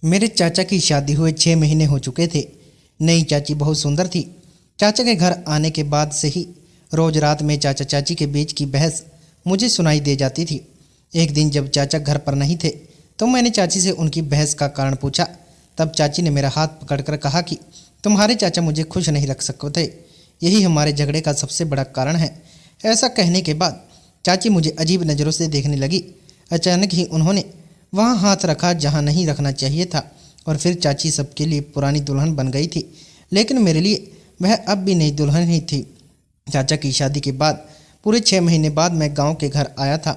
मेरे चाचा की शादी हुए 6 महीने हो चुके थे। नई चाची बहुत सुंदर थी। चाचा के घर आने के बाद से ही रोज रात में चाचा चाची के बीच की बहस मुझे सुनाई दे जाती थी। एक दिन जब चाचा घर पर नहीं थे तो मैंने चाची से उनकी बहस का कारण पूछा। तब चाची ने मेरा हाथ पकड़कर कहा कि तुम्हारे चाचा मुझे खुश नहीं रख सकते, यही हमारे झगड़े का सबसे बड़ा कारण है। ऐसा कहने के बाद चाची मुझे अजीब नज़रों से देखने लगी। अचानक ही उन्होंने वहाँ हाथ रखा जहाँ नहीं रखना चाहिए था और फिर चाची सबके लिए पुरानी दुल्हन बन गई थी, लेकिन मेरे लिए वह अब भी नई दुल्हन ही थी। चाचा की शादी के बाद पूरे 6 महीने बाद मैं गांव के घर आया था।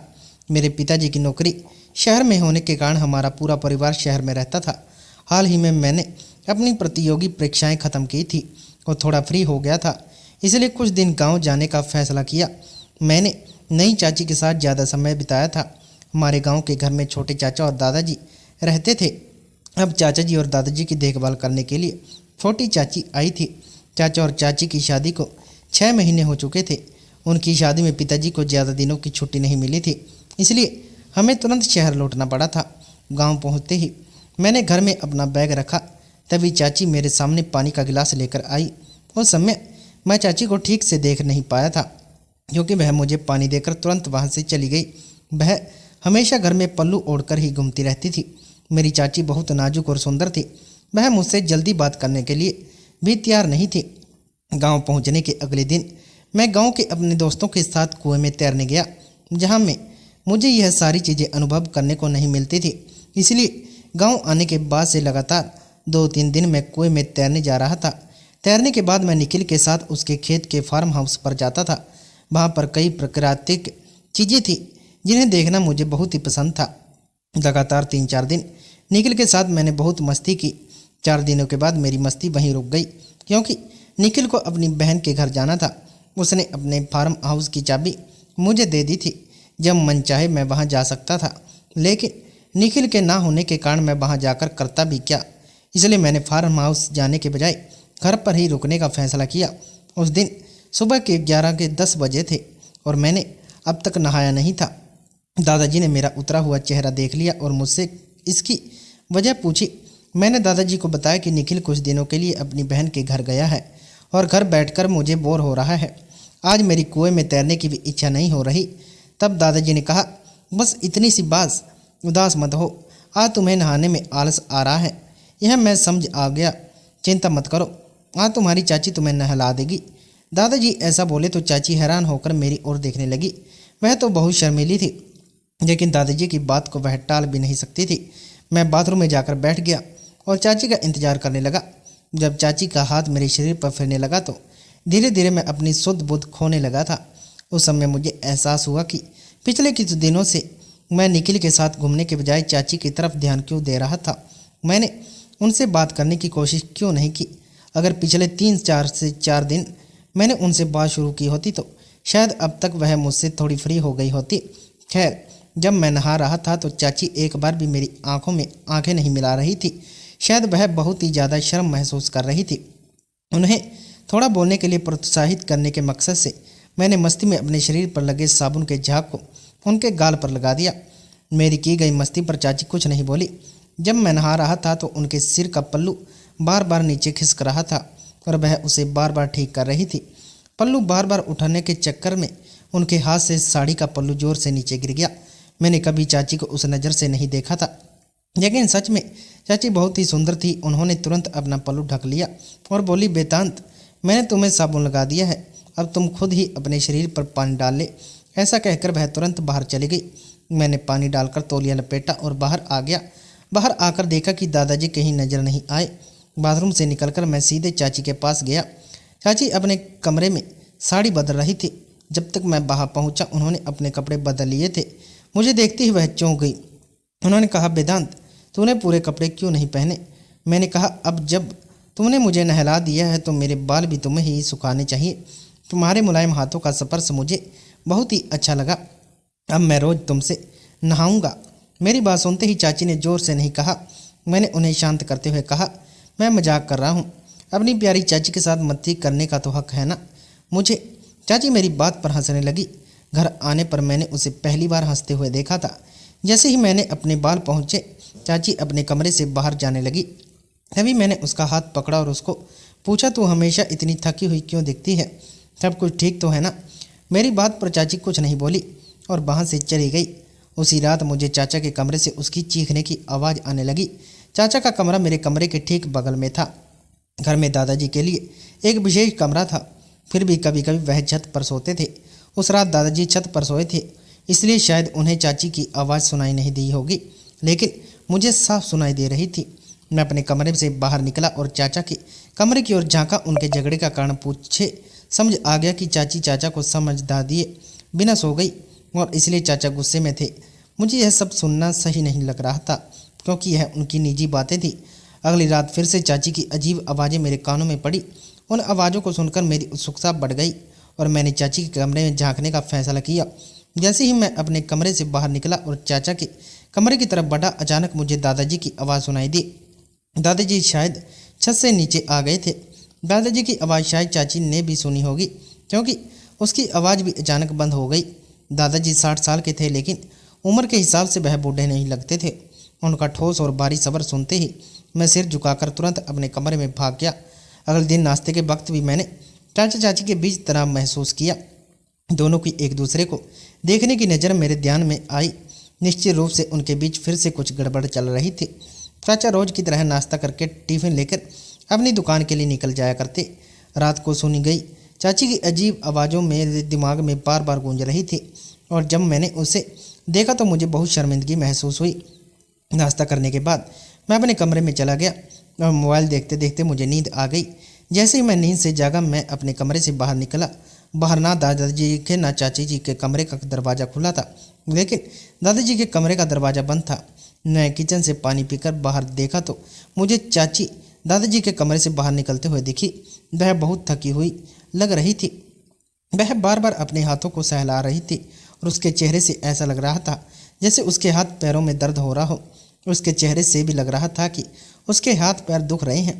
मेरे पिताजी की नौकरी शहर में होने के कारण हमारा पूरा परिवार शहर में रहता था। हाल ही में मैंने अपनी प्रतियोगी परीक्षाएं ख़त्म की थी और थोड़ा फ्री हो गया था, इसलिए कुछ दिन गांव जाने का फैसला किया। मैंने नई चाची के साथ ज़्यादा समय बिताया था। हमारे गांव के घर में छोटे चाचा और दादाजी रहते थे। अब चाचा जी और दादाजी की देखभाल करने के लिए छोटी चाची आई थी। चाचा और चाची की शादी को 6 महीने हो चुके थे। उनकी शादी में पिताजी को ज़्यादा दिनों की छुट्टी नहीं मिली थी, इसलिए हमें तुरंत शहर लौटना पड़ा था। गांव पहुंचते ही मैंने घर में अपना बैग रखा, तभी चाची मेरे सामने पानी का गिलास लेकर आई। उस समय मैं चाची को ठीक से देख नहीं पाया था क्योंकि वह मुझे पानी देकर तुरंत वहाँ से चली गई। वह हमेशा घर में पल्लू ओढ़कर ही घूमती रहती थी। मेरी चाची बहुत नाजुक और सुंदर थी। वह मुझसे जल्दी बात करने के लिए भी तैयार नहीं थी। गांव पहुंचने के अगले दिन मैं गांव के अपने दोस्तों के साथ कुएं में तैरने गया, जहां में मुझे यह सारी चीज़ें अनुभव करने को नहीं मिलती थी। इसलिए गांव आने के बाद से लगातार 2-3 दिन मैं कुएं में तैरने जा रहा था। तैरने के बाद मैं निखिल के साथ उसके खेत के फार्म हाउस पर जाता था। वहाँ पर कई प्राकृतिक चीज़ें थी जिन्हें देखना मुझे बहुत ही पसंद था। लगातार 3-4 दिन निखिल के साथ मैंने बहुत मस्ती की। 4 दिनों के बाद मेरी मस्ती वहीं रुक गई क्योंकि निखिल को अपनी बहन के घर जाना था। उसने अपने फार्म हाउस की चाबी मुझे दे दी थी। जब मन चाहे मैं वहां जा सकता था, लेकिन निखिल के ना होने के कारण मैं वहां जाकर करता भी क्या। इसलिए मैंने फार्म हाउस जाने के बजाय घर पर ही रुकने का फैसला किया। उस दिन सुबह के 11 के 10 बजे थे और मैंने अब तक नहाया नहीं था। दादाजी ने मेरा उतरा हुआ चेहरा देख लिया और मुझसे इसकी वजह पूछी। मैंने दादाजी को बताया कि निखिल कुछ दिनों के लिए अपनी बहन के घर गया है और घर बैठकर मुझे बोर हो रहा है। आज मेरी कुएं में तैरने की भी इच्छा नहीं हो रही। तब दादाजी ने कहा, बस इतनी सी बात, उदास मत हो। आज तुम्हें नहाने में आलस आ रहा है, यह मैं समझ आ गया। चिंता मत करो, आज तुम्हारी चाची तुम्हें नहला देगी। दादाजी ऐसा बोले तो चाची हैरान होकर मेरी ओर देखने लगी। वह तो बहुत शर्मीली थी, लेकिन दादाजी की बात को वह टाल भी नहीं सकती थी। मैं बाथरूम में जाकर बैठ गया और चाची का इंतजार करने लगा। जब चाची का हाथ मेरे शरीर पर फिरने लगा तो धीरे धीरे मैं अपनी शुद्ध बुद्ध खोने लगा था। उस समय मुझे एहसास हुआ कि पिछले कुछ दिनों से मैं निखिल के साथ घूमने के बजाय चाची की तरफ ध्यान क्यों दे रहा था। मैंने उनसे बात करने की कोशिश क्यों नहीं की। अगर पिछले 3-4 दिन मैंने उनसे बात शुरू की होती तो शायद अब तक वह मुझसे थोड़ी फ्री हो गई होती। खैर, जब मैं नहा रहा था तो चाची एक बार भी मेरी आंखों में आंखें नहीं मिला रही थी। शायद वह बहुत ही ज़्यादा शर्म महसूस कर रही थी। उन्हें थोड़ा बोलने के लिए प्रोत्साहित करने के मकसद से मैंने मस्ती में अपने शरीर पर लगे साबुन के झाग को उनके गाल पर लगा दिया। मेरी की गई मस्ती पर चाची कुछ नहीं बोली। जब मैं नहा रहा था तो उनके सिर का पल्लू बार बार नीचे खिसक रहा था और वह उसे बार बार ठीक कर रही थी। पल्लू बार बार उठाने के चक्कर में उनके हाथ से साड़ी का पल्लू जोर से नीचे गिर गया। मैंने कभी चाची को उस नज़र से नहीं देखा था, लेकिन सच में चाची बहुत ही सुंदर थी। उन्होंने तुरंत अपना पल्लू ढक लिया और बोली, बेतांत, मैंने तुम्हें साबुन लगा दिया है, अब तुम खुद ही अपने शरीर पर पानी डाल ले। ऐसा कहकर वह तुरंत बाहर चली गई। मैंने पानी डालकर तौलिया लपेटा और बाहर आ गया। बाहर आकर देखा कि दादाजी कहीं नजर नहीं आए। बाथरूम से निकलकर मैं सीधे चाची के पास गया। चाची अपने कमरे में साड़ी बदल रही थी। जब तक मैं बाहर पहुंचा उन्होंने अपने कपड़े बदल लिए थे। मुझे देखते ही वह चौंक गई। उन्होंने कहा, वेदांत, तूने पूरे कपड़े क्यों नहीं पहने? मैंने कहा, अब जब तुमने मुझे नहला दिया है तो मेरे बाल भी तुम्हें ही सुखाने चाहिए। तुम्हारे मुलायम हाथों का स्पर्श मुझे बहुत ही अच्छा लगा। अब मैं रोज़ तुमसे नहाऊंगा। मेरी बात सुनते ही चाची ने जोर से नहीं कहा। मैंने उन्हें शांत करते हुए कहा, मैं मजाक कर रहा हूँ। अपनी प्यारी चाची के साथ मस्ती करने का तो हक है ना मुझे। चाची मेरी बात पर हंसने लगी। घर आने पर मैंने उसे पहली बार हंसते हुए देखा था। जैसे ही मैंने अपने बाल पहुँचे चाची अपने कमरे से बाहर जाने लगी। तभी मैंने उसका हाथ पकड़ा और उसको पूछा, तू हमेशा इतनी थकी हुई क्यों दिखती है? सब कुछ ठीक तो है ना? मेरी बात पर चाची कुछ नहीं बोली और वहाँ से चली गई। उसी रात मुझे चाचा के कमरे से उसकी चीखने की आवाज़ आने लगी। चाचा का कमरा मेरे कमरे के ठीक बगल में था। घर में दादाजी के लिए एक विशेष कमरा था, फिर भी कभी कभी वह छत पर सोते थे। उस रात दादाजी छत पर सोए थे, इसलिए शायद उन्हें चाची की आवाज़ सुनाई नहीं दी होगी, लेकिन मुझे साफ सुनाई दे रही थी। मैं अपने कमरे से बाहर निकला और चाचा के कमरे की ओर झांका। उनके झगड़े का कारण पूछे समझ आ गया कि चाची चाचा को समझदार दिए बिना सो गई और इसलिए चाचा गुस्से में थे। मुझे यह सब सुनना सही नहीं लग रहा था, क्योंकि यह उनकी निजी बातें थी। अगली रात फिर से चाची की अजीब आवाज़ें मेरे कानों में पड़ी। उन आवाज़ों को सुनकर मेरी उत्सुकता बढ़ गई और मैंने चाची के कमरे में झांकने का फैसला किया। जैसे ही मैं अपने कमरे से बाहर निकला और चाचा के कमरे की तरफ बढ़ा, अचानक मुझे दादाजी की आवाज़ सुनाई दी। दादाजी शायद छत से नीचे आ गए थे। दादाजी की आवाज़ शायद चाची ने भी सुनी होगी, क्योंकि उसकी आवाज़ भी अचानक बंद हो गई। दादाजी 60 साल के थे, लेकिन उम्र के हिसाब से वह बूढ़े नहीं लगते थे। उनका ठोस और भारी सबर सुनते ही मैं सिर झुकाकर तुरंत अपने कमरे में भाग गया। अगले दिन नाश्ते के वक्त भी मैंने चाचा चाची के बीच तनाव महसूस किया। दोनों की एक दूसरे को देखने की नज़र मेरे ध्यान में आई। निश्चित रूप से उनके बीच फिर से कुछ गड़बड़ चल रही थी। चाचा रोज की तरह नाश्ता करके टिफ़िन लेकर अपनी दुकान के लिए निकल जाया करते। रात को सुनी गई चाची की अजीब आवाज़ों मेरे दिमाग में बार बार गूंज रही थी और जब मैंने उसे देखा तो मुझे बहुत शर्मिंदगी महसूस हुई। नाश्ता करने के बाद मैं अपने कमरे में चला गया और मोबाइल देखते देखते मुझे नींद आ गई। जैसे ही मैं नींद से जागा, मैं अपने कमरे से बाहर निकला। बाहर ना दादाजी के ना चाची जी के कमरे का दरवाज़ा खुला था, लेकिन दादाजी के कमरे का दरवाज़ा बंद था। मैं किचन से पानी पीकर बाहर देखा तो मुझे चाची दादाजी के कमरे से बाहर निकलते हुए दिखी। वह बहुत थकी हुई लग रही थी। वह बार बार अपने हाथों को सहला रही थी और उसके चेहरे से ऐसा लग रहा था जैसे उसके हाथ पैरों में दर्द हो रहा हो। उसके चेहरे से भी लग रहा था कि उसके हाथ पैर दुख रहे हैं।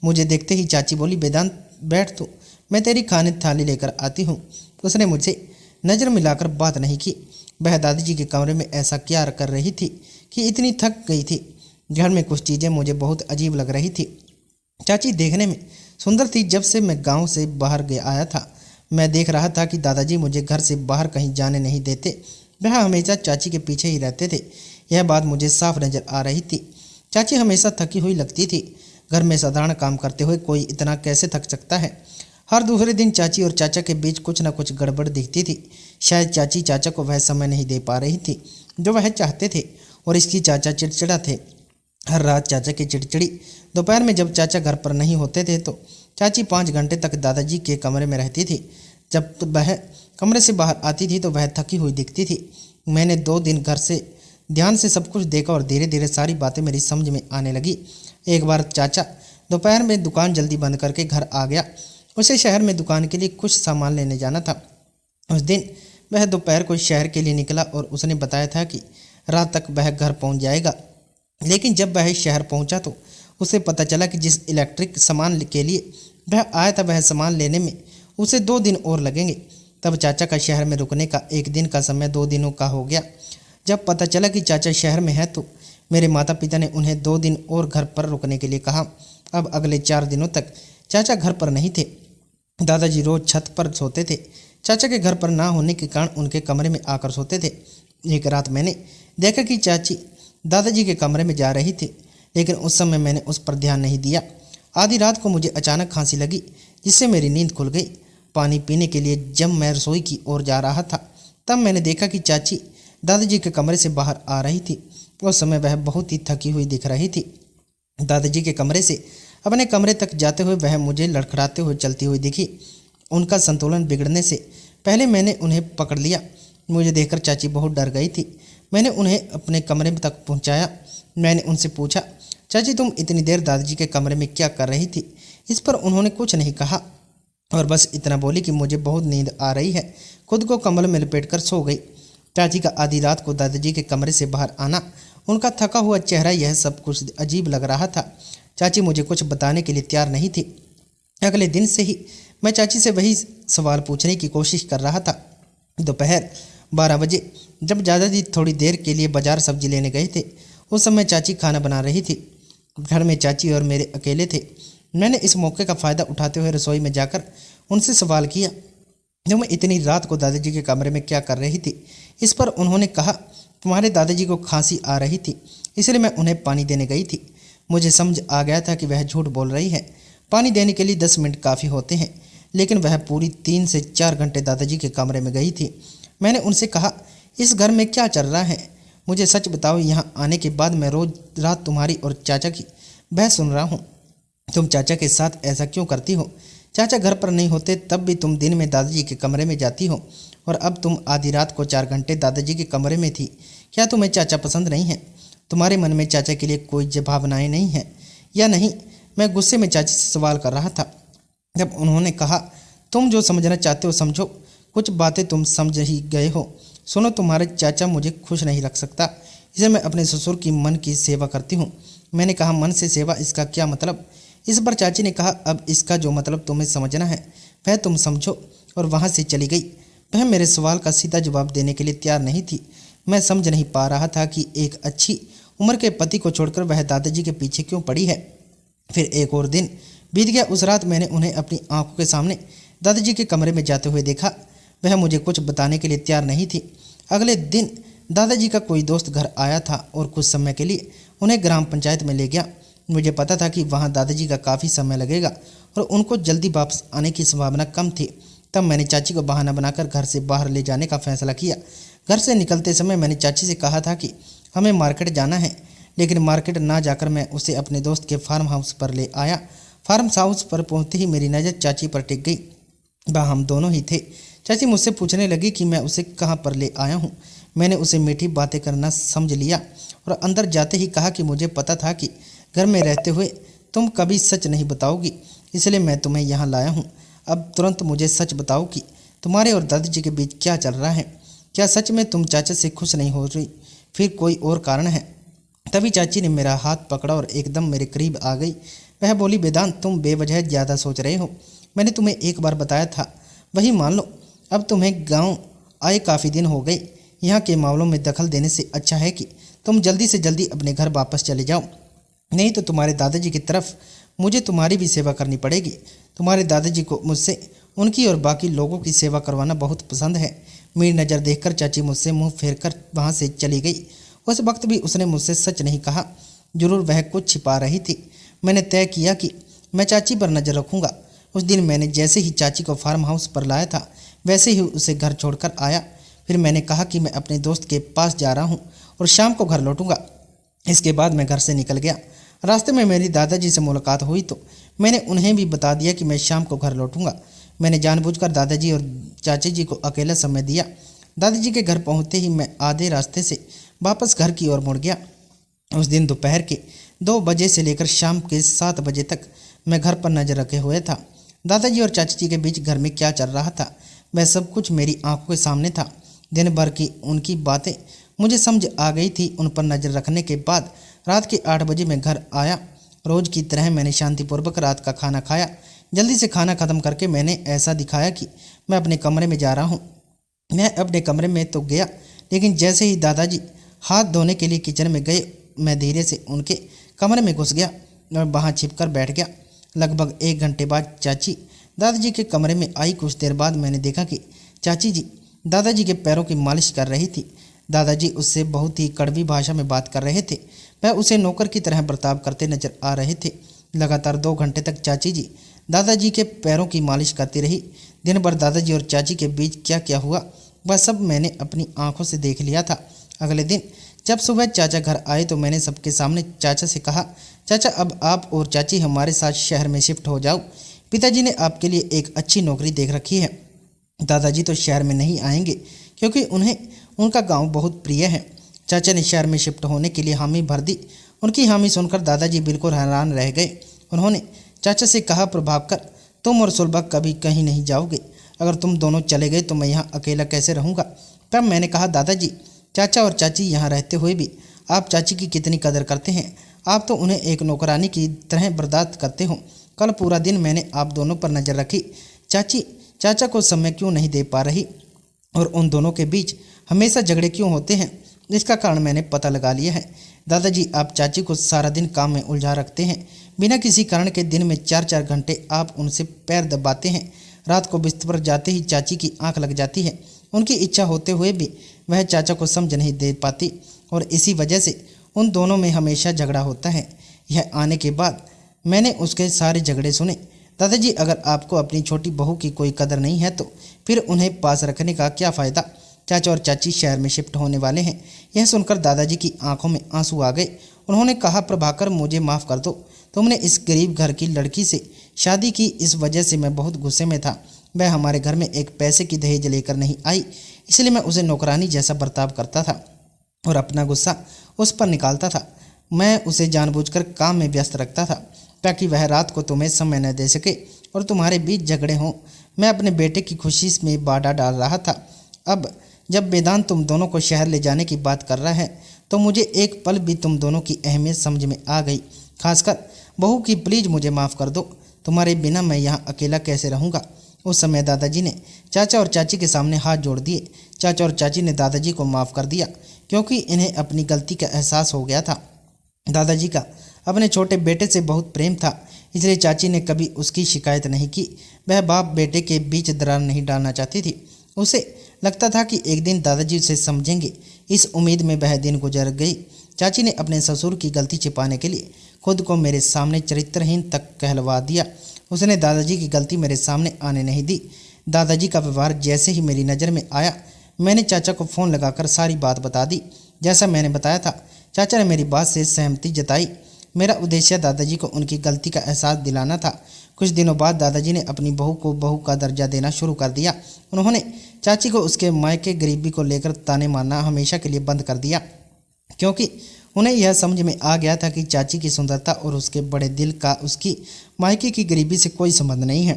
मुझे देखते ही चाची बोली, वेदांत बैठ तू, मैं तेरी खाने थाली लेकर आती हूँ। उसने मुझसे नज़र मिलाकर बात नहीं की। वह दादाजी के कमरे में ऐसा क्या कर रही थी कि इतनी थक गई थी। घर में कुछ चीज़ें मुझे बहुत अजीब लग रही थी। चाची देखने में सुंदर थी। जब से मैं गांव से बाहर गया आया था, मैं देख रहा था कि दादाजी मुझे घर से बाहर कहीं जाने नहीं देते। वह हमेशा चाची के पीछे ही रहते थे। यह बात मुझे साफ नज़र आ रही थी। चाची हमेशा थकी हुई लगती थी। घर में साधारण काम करते हुए कोई इतना कैसे थक सकता है? हर दूसरे दिन चाची और चाचा के बीच कुछ न कुछ गड़बड़ दिखती थी। शायद चाची चाचा को वह समय नहीं दे पा रही थी जो वह चाहते थे और इसकी चाचा चिड़चिड़ा थे। हर रात चाचा की चिड़चिड़ी। दोपहर में जब चाचा घर पर नहीं होते थे तो चाची 5 घंटे तक दादाजी के कमरे में रहती थी। जब वह कमरे से बाहर आती थी तो वह थकी हुई दिखती थी। मैंने 2 दिन घर से ध्यान से सब कुछ देखा और धीरे धीरे सारी बातें मेरी समझ में आने लगी। एक बार चाचा दोपहर में दुकान जल्दी बंद करके घर आ गया। उसे शहर में दुकान के लिए कुछ सामान लेने जाना था। उस दिन वह दोपहर को शहर के लिए निकला और उसने बताया था कि रात तक वह घर पहुंच जाएगा। लेकिन जब वह शहर पहुंचा तो उसे पता चला कि जिस इलेक्ट्रिक सामान के लिए वह आया था वह सामान लेने में उसे 2 दिन और लगेंगे। तब चाचा का शहर में रुकने का 1 दिन का समय 2 दिनों का हो गया। जब पता चला कि चाचा शहर में है तो मेरे माता पिता ने उन्हें 2 दिन और घर पर रुकने के लिए कहा। अब अगले 4 दिनों तक चाचा घर पर नहीं थे। दादाजी रोज छत पर सोते थे। चाचा के घर पर ना होने के कारण उनके कमरे में आकर सोते थे। एक रात मैंने देखा कि चाची दादाजी के कमरे में जा रही थी, लेकिन उस समय मैंने उस पर ध्यान नहीं दिया। आधी रात को मुझे अचानक खांसी लगी, जिससे मेरी नींद खुल गई। पानी पीने के लिए जब मैं रसोई की ओर जा रहा था तब मैंने देखा कि चाची दादाजी के कमरे से बाहर आ रही थी। उस समय वह बहुत ही थकी हुई दिख रही थी। दादाजी के कमरे से अपने कमरे तक जाते हुए वह मुझे लड़खड़ाते हुए चलती हुई दिखी। उनका संतुलन बिगड़ने से पहले मैंने उन्हें पकड़ लिया। मुझे देखकर चाची बहुत डर गई थी। मैंने उन्हें अपने कमरे तक पहुंचाया। मैंने उनसे पूछा, चाची तुम इतनी देर दादाजी के कमरे में क्या कर रही थी? इस पर उन्होंने कुछ नहीं कहा और बस इतना बोली कि मुझे बहुत नींद आ रही है। खुद को कंबल में लपेटकर सो गई। चाची का आधी रात को दादाजी के कमरे से बाहर आना, उनका थका हुआ चेहरा, यह सब कुछ अजीब लग रहा था। चाची मुझे कुछ बताने के लिए तैयार नहीं थी। अगले दिन से ही मैं चाची से वही सवाल पूछने की कोशिश कर रहा था। दोपहर 12 बजे जब दादाजी थोड़ी देर के लिए बाजार सब्जी लेने गए थे, उस समय चाची खाना बना रही थी। घर में चाची और मेरे अकेले थे। मैंने इस मौके का फ़ायदा उठाते हुए रसोई में जाकर उनसे सवाल किया, जो मैं इतनी रात को दादाजी के कमरे में क्या कर रही थी। इस पर उन्होंने कहा, तुम्हारे दादाजी को खांसी आ रही थी, इसलिए मैं उन्हें पानी देने गई थी। मुझे समझ आ गया था कि वह झूठ बोल रही है। पानी देने के लिए 10 मिनट काफ़ी होते हैं, लेकिन वह पूरी 3 से 4 घंटे दादाजी के कमरे में गई थी। मैंने उनसे कहा, इस घर में क्या चल रहा है? मुझे सच बताओ। यहाँ आने के बाद मैं रोज़ रात तुम्हारी और चाचा की बहस सुन रहा हूँ। तुम चाचा के साथ ऐसा क्यों करती हो? चाचा घर पर नहीं होते तब भी तुम दिन में दादाजी के कमरे में जाती हो, और अब तुम आधी रात को 4 घंटे दादाजी के कमरे में थी। क्या तुम्हें चाचा पसंद नहीं है? तुम्हारे मन में चाचा के लिए कोई भावनाएं नहीं है या नहीं? मैं गुस्से में चाची से सवाल कर रहा था। जब उन्होंने कहा, तुम जो समझना चाहते हो समझो, कुछ बातें तुम समझ ही गए हो। सुनो, तुम्हारे चाचा मुझे खुश नहीं रख सकता, इसे मैं अपने ससुर की मन की सेवा करती हूँ। मैंने कहा, मन से सेवा, इसका क्या मतलब? इस पर चाची ने कहा, अब इसका जो मतलब तुम्हें समझना है वह तुम समझो, और वहाँ से चली गई। वह मेरे सवाल का सीधा जवाब देने के लिए तैयार नहीं थी। मैं समझ नहीं पा रहा था कि एक अच्छी उम्र के पति को छोड़कर वह दादाजी के पीछे क्यों पड़ी है। फिर एक और दिन बीत गया। उस रात मैंने उन्हें अपनी आंखों के सामने दादाजी के कमरे में जाते हुए देखा। वह मुझे कुछ बताने के लिए तैयार नहीं थी। अगले दिन दादाजी का कोई दोस्त घर आया था और कुछ समय के लिए उन्हें ग्राम पंचायत में ले गया। मुझे पता था कि वहाँ दादाजी का काफ़ी समय लगेगा और उनको जल्दी वापस आने की संभावना कम थी। तब मैंने चाची को बहाना बनाकर घर से बाहर ले जाने का फैसला किया। घर से निकलते समय मैंने चाची से कहा था कि हमें मार्केट जाना है, लेकिन मार्केट ना जाकर मैं उसे अपने दोस्त के फार्म हाउस पर ले आया। फार्म हाउस पर पहुंचते ही मेरी नज़र चाची पर टिक गई। वह हम दोनों ही थे। चाची मुझसे पूछने लगी कि मैं उसे कहाँ पर ले आया हूँ। मैंने उसे मीठी बातें करना समझ लिया और अंदर जाते ही कहा कि मुझे पता था कि घर में रहते हुए तुम कभी सच नहीं बताओगी, इसलिए मैं तुम्हें यहाँ लाया हूँ। अब तुरंत मुझे सच बताओ कि तुम्हारे और दादाजी के बीच क्या चल रहा है। क्या सच में तुम चाचा से खुश नहीं हो रही, फिर कोई और कारण है? तभी चाची ने मेरा हाथ पकड़ा और एकदम मेरे करीब आ गई। वह बोली, वेदांत, तुम बेवजह ज़्यादा सोच रहे हो। मैंने तुम्हें एक बार बताया था, वही मान लो। अब तुम्हें गांव आए काफ़ी दिन हो गए। यहाँ के मामलों में दखल देने से अच्छा है कि तुम जल्दी से जल्दी अपने घर वापस चले जाओ, नहीं तो तुम्हारे दादाजी की तरफ मुझे तुम्हारी भी सेवा करनी पड़ेगी। तुम्हारे दादाजी को मुझसे उनकी और बाकी लोगों की सेवा करवाना बहुत पसंद है। मेरी नज़र देखकर चाची मुझसे मुंह फेरकर वहाँ से चली गई। उस वक्त भी उसने मुझसे सच नहीं कहा, जरूर वह कुछ छिपा रही थी। मैंने तय किया कि मैं चाची पर नज़र रखूँगा। उस दिन मैंने जैसे ही चाची को फार्म हाउस पर लाया था, वैसे ही उसे घर छोड़कर आया। फिर मैंने कहा कि मैं अपने दोस्त के पास जा रहा हूँ और शाम को घर लौटूंगा। इसके बाद मैं घर से निकल गया। रास्ते में मेरी दादाजी से मुलाकात हुई तो मैंने उन्हें भी बता दिया कि मैं शाम को घर लौटूंगा। मैंने जानबूझकर दादाजी और चाची जी को अकेला समय दिया। दादाजी के घर पहुंचते ही मैं आधे रास्ते से वापस घर की ओर मुड़ गया। उस दिन दोपहर के 2 बजे से लेकर शाम के 7 बजे तक मैं घर पर नजर रखे हुए था। दादाजी और चाची जी के बीच घर में क्या चल रहा था, वह सब कुछ मेरी आंखों के सामने था। दिन भर की उनकी बातें मुझे समझ आ गई थी। उन पर नज़र रखने के बाद रात के 8 बजे मैं घर आया। रोज़ की तरह मैंने शांतिपूर्वक रात का खाना खाया। जल्दी से खाना ख़त्म करके मैंने ऐसा दिखाया कि मैं अपने कमरे में जा रहा हूँ। मैं अपने कमरे में तो गया, लेकिन जैसे ही दादाजी हाथ धोने के लिए किचन में गए, मैं धीरे से उनके कमरे में घुस गया और वहाँ छिपकर बैठ गया। लगभग 1 घंटे बाद चाची दादाजी के कमरे में आई। कुछ देर बाद मैंने देखा कि चाची जी दादाजी के पैरों की मालिश कर रही थी। दादाजी उससे बहुत ही कड़वी भाषा में बात कर रहे थे। वह उसे नौकर की तरह बर्ताव करते नजर आ रहे थे। लगातार 2 घंटे तक चाची जी दादाजी के पैरों की मालिश करती रही। दिन भर दादाजी और चाची के बीच क्या क्या हुआ वह सब मैंने अपनी आंखों से देख लिया था। अगले दिन जब सुबह चाचा घर आए तो मैंने सबके सामने चाचा से कहा, चाचा अब आप और चाची हमारे साथ शहर में शिफ्ट हो जाओ। पिताजी ने आपके लिए एक अच्छी नौकरी देख रखी है। दादाजी तो शहर में नहीं आएंगे क्योंकि उन्हें उनका गांव बहुत प्रिय है। चाचा ने शहर में शिफ्ट होने के लिए हामी भर दी। उनकी हामी सुनकर दादाजी बिल्कुल हैरान रह गए। उन्होंने चाचा से कहा, प्रभाकर, तुम और सुलभा कभी कहीं नहीं जाओगे। अगर तुम दोनों चले गए तो मैं यहाँ अकेला कैसे रहूँगा। तब मैंने कहा, दादाजी, चाचा और चाची यहाँ रहते हुए भी आप चाची की कितनी कदर करते हैं। आप तो उन्हें एक नौकरानी की तरह बर्दाश्त करते हो। कल पूरा दिन मैंने आप दोनों पर नज़र रखी। चाची चाचा को समय क्यों नहीं दे पा रही और उन दोनों के बीच हमेशा झगड़े क्यों होते हैं, इसका कारण मैंने पता लगा लिया है। दादाजी, आप चाची को सारा दिन काम में उलझा रखते हैं। बिना किसी कारण के दिन में 4-4 घंटे आप उनसे पैर दबाते हैं। रात को बिस्तर पर जाते ही चाची की आंख लग जाती है। उनकी इच्छा होते हुए भी वह चाचा को समझ नहीं दे पाती और इसी वजह से उन दोनों में हमेशा झगड़ा होता है। यह आने के बाद मैंने उसके सारे झगड़े सुने। दादाजी, अगर आपको अपनी छोटी बहू की कोई कदर नहीं है तो फिर उन्हें पास रखने का क्या फ़ायदा। चाचा और चाची शहर में शिफ्ट होने वाले हैं। यह सुनकर दादाजी की आंखों में आंसू आ गए। उन्होंने कहा, प्रभाकर, मुझे माफ़ कर दो। तुमने इस गरीब घर की लड़की से शादी की, इस वजह से मैं बहुत गुस्से में था। वह हमारे घर में एक पैसे की दहेज लेकर नहीं आई, इसलिए मैं उसे नौकरानी जैसा बर्ताव करता था और अपना गुस्सा उस पर निकालता था। मैं उसे जानबूझकर काम में व्यस्त रखता था ताकि वह रात को तुम्हें समय न दे सके और तुम्हारे बीच झगड़े हों। मैं अपने बेटे की खुशी में बाधा डाल रहा था। अब जब वेदांत तुम दोनों को शहर ले जाने की बात कर रहा है तो मुझे एक पल भी तुम दोनों की अहमियत समझ में आ गई। खासकर बहू की। प्लीज़ मुझे माफ़ कर दो। तुम्हारे बिना मैं यहाँ अकेला कैसे रहूँगा। उस समय दादाजी ने चाचा और चाची के सामने हाथ जोड़ दिए। चाचा और चाची ने दादाजी को माफ़ कर दिया क्योंकि इन्हें अपनी गलती का एहसास हो गया था। दादाजी का अपने छोटे बेटे से बहुत प्रेम था, इसलिए चाची ने कभी उसकी शिकायत नहीं की। वह बाप बेटे के बीच दरार नहीं डालना चाहती थी। उसे लगता था कि एक दिन दादाजी उसे समझेंगे। इस उम्मीद में वह दिन गुजर गई। चाची ने अपने ससुर की गलती छिपाने के लिए खुद को मेरे सामने चरित्रहीन तक कहलवा दिया। उसने दादाजी की गलती मेरे सामने आने नहीं दी। दादाजी का व्यवहार जैसे ही मेरी नज़र में आया, मैंने चाचा को फ़ोन लगाकर सारी बात बता दी। जैसा मैंने बताया था, चाचा ने मेरी बात से सहमति जताई। मेरा उद्देश्य दादाजी को उनकी गलती का एहसास दिलाना था। कुछ दिनों बाद दादाजी ने अपनी बहू को बहू का दर्जा देना शुरू कर दिया। उन्होंने चाची को उसके मायके गरीबी को लेकर ताने मारना हमेशा के लिए बंद कर दिया, क्योंकि उन्हें यह समझ में आ गया था कि चाची की सुंदरता और उसके बड़े दिल का उसकी मायके की गरीबी से कोई संबंध नहीं है।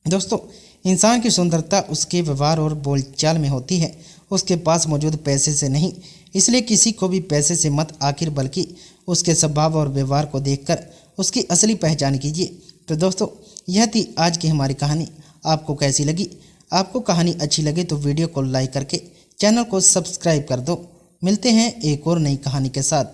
दोस्तों, इंसान की सुंदरता उसके व्यवहार और बोलचाल में होती है, उसके पास मौजूद पैसे से नहीं। इसलिए किसी को भी पैसे से मत आखिर, बल्कि उसके स्वभाव और व्यवहार को देखकर उसकी असली पहचान कीजिए। तो दोस्तों, यह थी आज की हमारी कहानी। आपको कैसी लगी? आपको कहानी अच्छी लगे तो वीडियो को लाइक करके चैनल को सब्सक्राइब कर दो। मिलते हैं एक और नई कहानी के साथ।